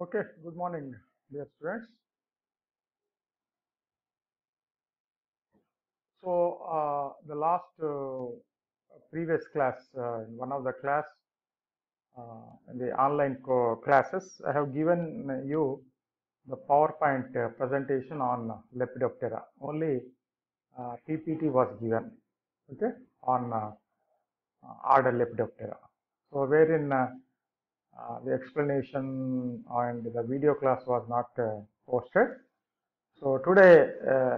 Okay, good morning, dear students. So, the last previous class, in one of the class, in the online classes, I have given you the PowerPoint presentation on Lepidoptera. Only PPT was given, okay, on order Lepidoptera. So, wherein the explanation and the video class was not posted. So today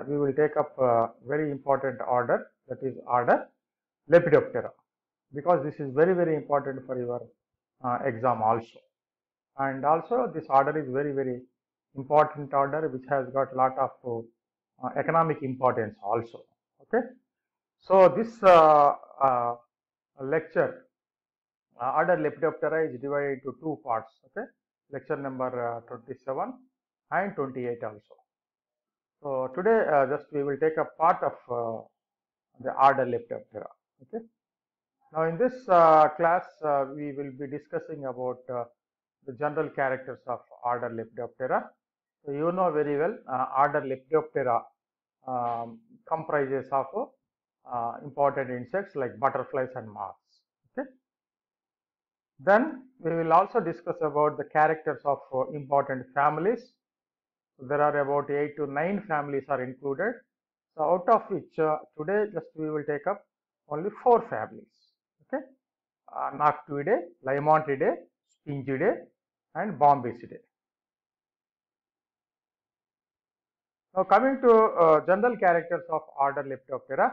we will take up a very important order, that is order Lepidoptera, because this is very important for your exam also. And also this order is very important order which has got lot of economic importance also. Okay. So this lecture order Lepidoptera is divided into two parts. Okay. Lecture number 27 and 28 also. So today just we will take a part of the order Lepidoptera. Okay. Now in this class we will be discussing about the general characters of order Lepidoptera. So you know very well order Lepidoptera comprises of important insects like butterflies and moths. Okay. Then we will also discuss about the characters of important families. So there are about 8 to 9 families are included. So out of which today just we will take up only 4 families. Okay, Noctuidae, Lymontidae, Stingidae, and Bombycidae. Now coming to general characters of order Lepidoptera.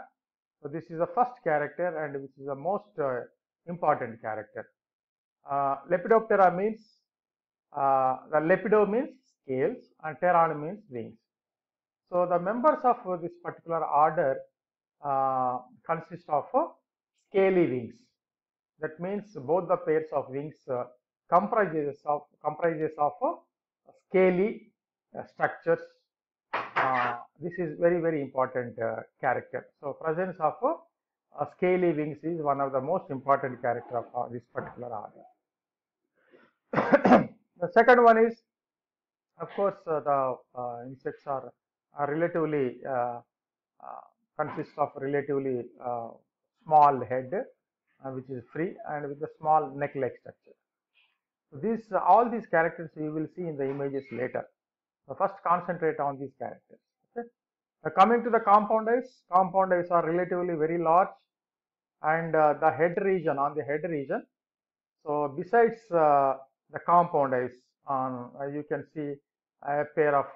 So this is the first character and which is the most important character. Lepidoptera means the lepido means scales and pteron means wings. So the members of this particular order consist of scaly wings. That means both the pairs of wings comprises of scaly structures. This is very important character. So presence of scaly wings is one of the most important character of this particular order. The second one is, of course, the insects are relatively consists of relatively small head, which is free and with a small neck-like structure. So these all these characters you will see in the images later. So first concentrate on these characters. Okay. Coming to the compound eyes are relatively very large, and the head region So besides the compound eyes, you can see a pair of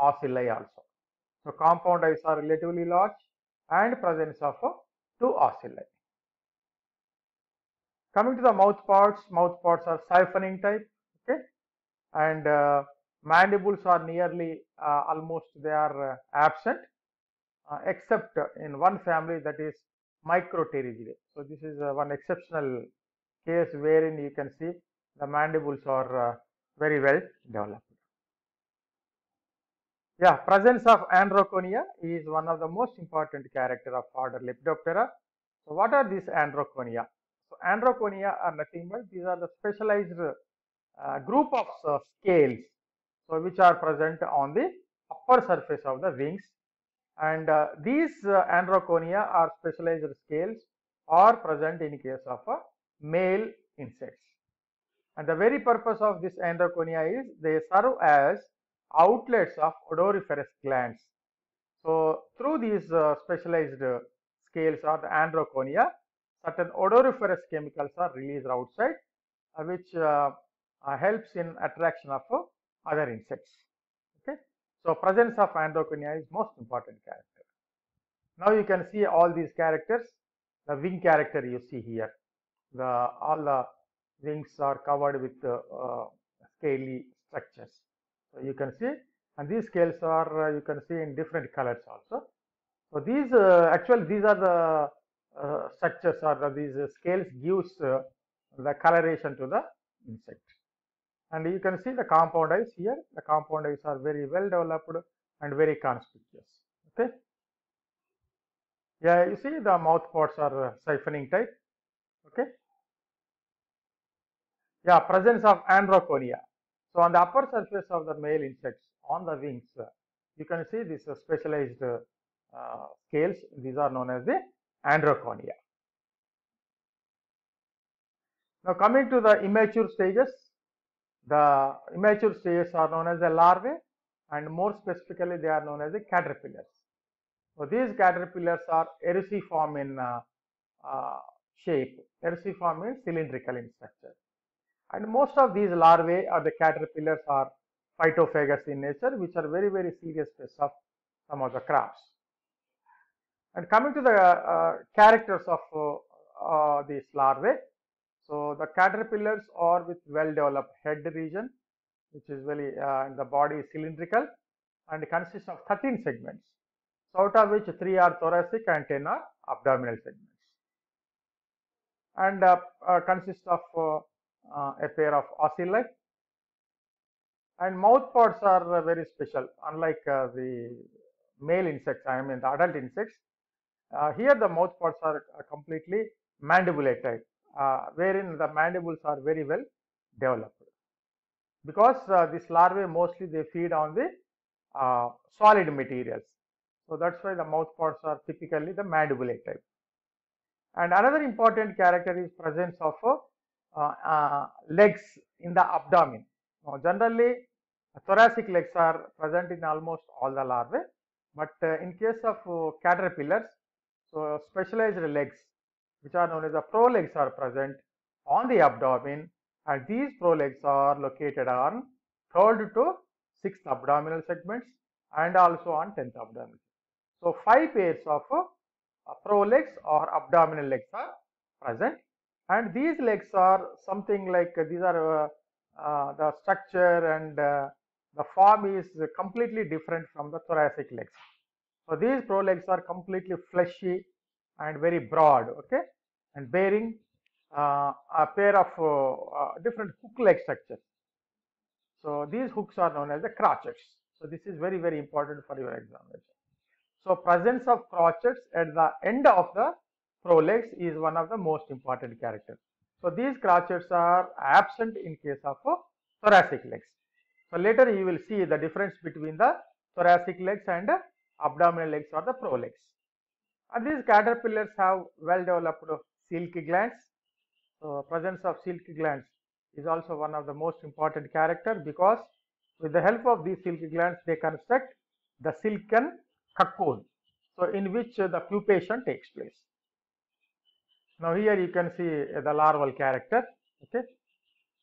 ocelli also. So compound eyes are relatively large and presence of two ocelli. Coming to the mouth parts are siphoning type. Okay, and mandibles are nearly almost they are absent, except in one family, that is Micropterigidae. So this is one exceptional case wherein you can see the mandibles are very well developed. Yeah, presence of androconia is one of the most important character of order Lepidoptera. So what are these androconia? So androconia are nothing but these are the specialized group of scales, so which are present on the upper surface of the wings, and these androconia are specialized scales are present in case of male insects. And the very purpose of this androconia is they serve as outlets of odoriferous glands. So through these specialized scales or the androconia, certain odoriferous chemicals are released outside, which helps in attraction of other insects. Okay, so presence of androconia is most important character. Now you can see all these characters. The wing character you see here. All the wings are covered with scaly structures. So you can see, and these scales are you can see in different colors also. So these actually these are the structures or these scales gives the coloration to the insect. And you can see the compound eyes here. The compound eyes are very well developed and very conspicuous. Okay. Yeah, you see the mouth parts are siphoning type. Okay. Yeah, presence of androconia. So on the upper surface of the male insects, on the wings, you can see these specialized scales. These are known as the androconia. Now coming to the immature stages, the immature stages are known as the larvae, and more specifically they are known as the caterpillars. So these caterpillars are erisiform in shape. Erisiform means cylindrical in structure. And most of these larvae or the caterpillars are phytophagous in nature, which are very, very serious pests of some of the crops. And coming to the characters of these larvae, so the caterpillars are with well-developed head region, which is very the body is cylindrical and consists of 13 segments. So out of which 3 are thoracic and 10 are abdominal segments, and consists of a pair of ocelli. And mouth parts are very special, unlike the male insects, I mean the adult insects. Here the mouth parts are completely mandibulated, wherein the mandibles are very well developed. Because these larvae mostly they feed on the solid materials. So that's why the mouth parts are typically the mandibulate type. And another important character is presence of legs in the abdomen. Now, generally, thoracic legs are present in almost all the larvae, but in case of caterpillars, so specialized legs, which are known as the prolegs, are present on the abdomen, and these prolegs are located on 3rd to 6th abdominal segments and also on 10th abdominal. So 5 pairs of prolegs or abdominal legs are present, and these legs are something like these are the structure and the form is completely different from the thoracic legs. So these prolegs are completely fleshy and very broad, okay, and bearing a pair of different hook-like structures. So these hooks are known as the crotchets. So this is very, very important for your examination. So presence of crotchets at the end of the prolegs is one of the most important characters. So these crotchets are absent in case of thoracic legs. So later you will see the difference between the thoracic legs and abdominal legs or the prolegs. And these caterpillars have well developed silky glands. So presence of silky glands is also one of the most important character, because with the help of these silky glands they construct the silken cocoon, so in which the pupation takes place. Now here you can see the larval character. Okay.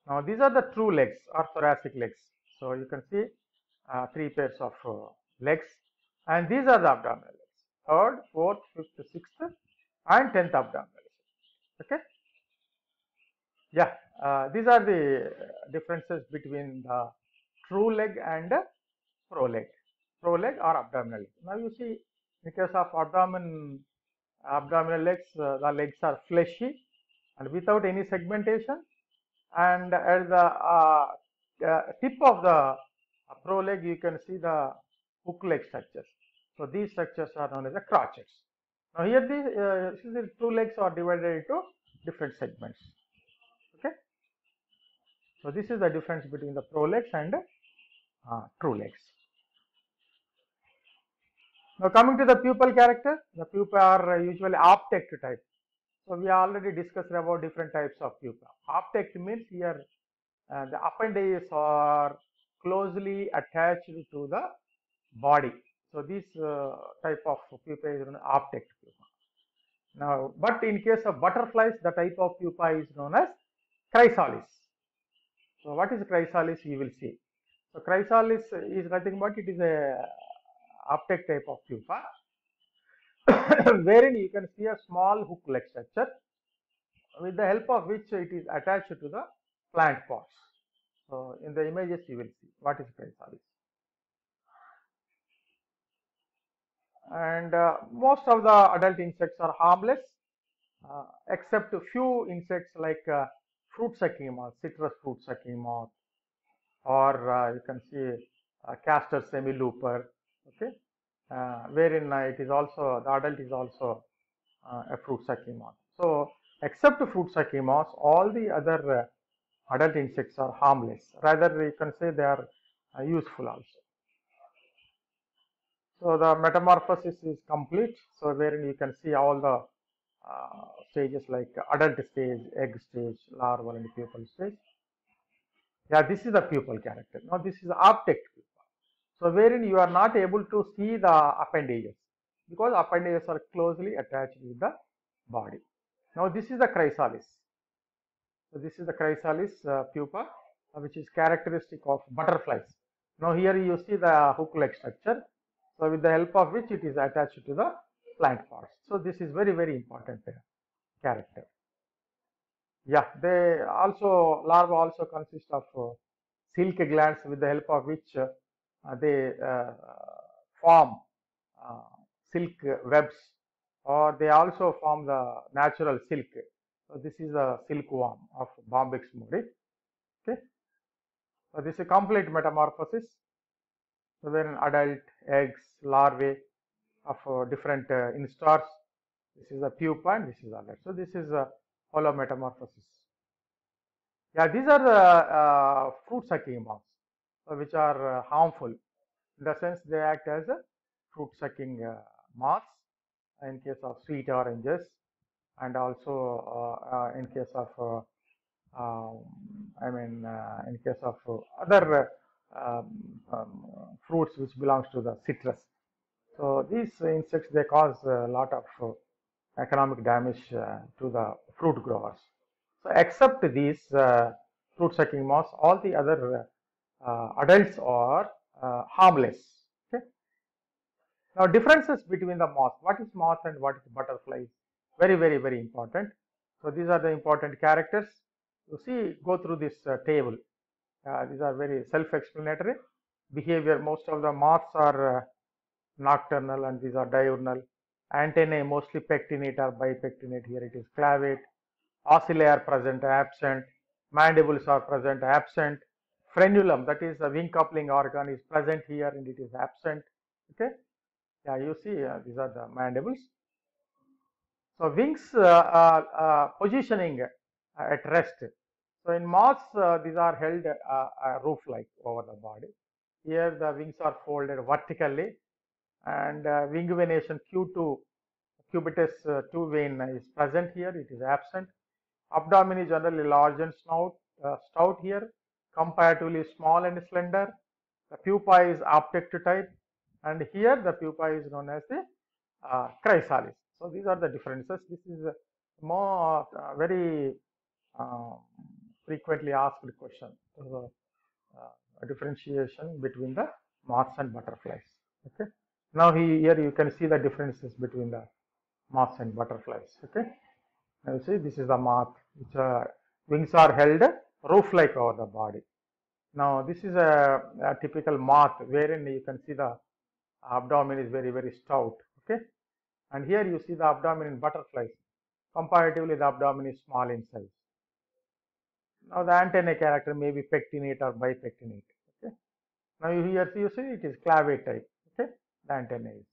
Now these are the true legs or thoracic legs. So you can see 3 pairs of legs, and these are the abdominal legs: 3rd, 4th, 5th, 6th, and 10th abdominal legs. Okay. Yeah, these are the differences between the true leg and proleg or abdominal leg. Now you see, in case of abdominal legs, the legs are fleshy and without any segmentation, and at the tip of the proleg you can see the hook-like structures. So these structures are known as the crotchets. Now here the true legs are divided into different segments. Okay. So this is the difference between the prolegs and true legs. Now coming to the pupal character, the pupa are usually obtect type. So we already discussed about different types of pupa. Obtect means here the appendages are closely attached to the body. So this type of pupa is known as obtect pupa. Now, but in case of butterflies, the type of pupa is known as chrysalis. So what is chrysalis? You will see. So chrysalis is nothing but it is a obtect type of pupa, wherein you can see a small hook-like structure, with the help of which it is attached to the plant pots. So in the images you will see what is chrysalis. And most of the adult insects are harmless, except a few insects like fruit-sucking moth, citrus fruit-sucking moth, or you can see castor semilooper, okay, wherein it is also, the adult is also a fruit-sucking moth. So except fruit-sucking moths, all the other Adult insects are harmless. Rather, you can say they are useful also. So the metamorphosis is complete. So wherein you can see all the stages like adult stage, egg stage, larval and pupal stage. Yeah, this is the pupal character. Now this is object pupa. So wherein you are not able to see the appendages because appendages are closely attached with the body. Now this is the chrysalis. So this is the chrysalis pupa, which is characteristic of butterflies. Now here you see the hook-like structure. So with the help of which it is attached to the plant parts. So this is very, very important character. Yeah, they also larvae also consist of silk glands with the help of which they form uh, silk webs, or they also form the natural silk. So this is a silkworm of Bombyx mori. Okay, so this is a complete metamorphosis. So wherein adult, eggs, larvae of different instars. This is a pupa and this is adult. So this is a holometamorphosis. Yeah, these are the fruit sucking moths, which are harmful. In the sense, they act as a fruit sucking moths in case of sweet oranges, and also in case of in case of other fruits which belongs to the citrus. So these insects, they cause a lot of economic damage to the fruit growers. So except these fruit sucking moths, all the other adults are harmless. Okay. Now differences between the moth. What is moth and what is butterfly? Very, very, very important. So these are the important characters. You see, go through this table. These are very self-explanatory. Behavior. Most of the moths are nocturnal and these are diurnal. Antennae mostly pectinate or bipectinate. Here it is clavate. Ocelli are present, absent. Mandibles are present, absent. Frenulum, that is the wing coupling organ, is present here and it is absent. Okay. Yeah, you see these are the mandibles. So wings positioning at rest. So in moths, these are held roof-like over the body. Here the wings are folded vertically, and wing venation Q2 cubitus 2 vein is present here. It is absent. Abdomen is generally large and stout here, comparatively small and slender. The pupa is aptect type, and here the pupa is known as the chrysalis. So these are the differences. This is more very uh, frequently asked question. So, a differentiation between the moths and butterflies. Okay. Now here you can see the differences between the moths and butterflies. Okay. Now you see this is the moth, which wings are held roof-like over the body. Now this is a typical moth wherein you can see the abdomen is very, very stout. Okay, and here you see the abdomen in butterflies. Comparatively, the abdomen is small in size. Now the antennae character may be pectinate or bipectinate. Okay, now you here you see it is clavate type. Okay, the antennae is.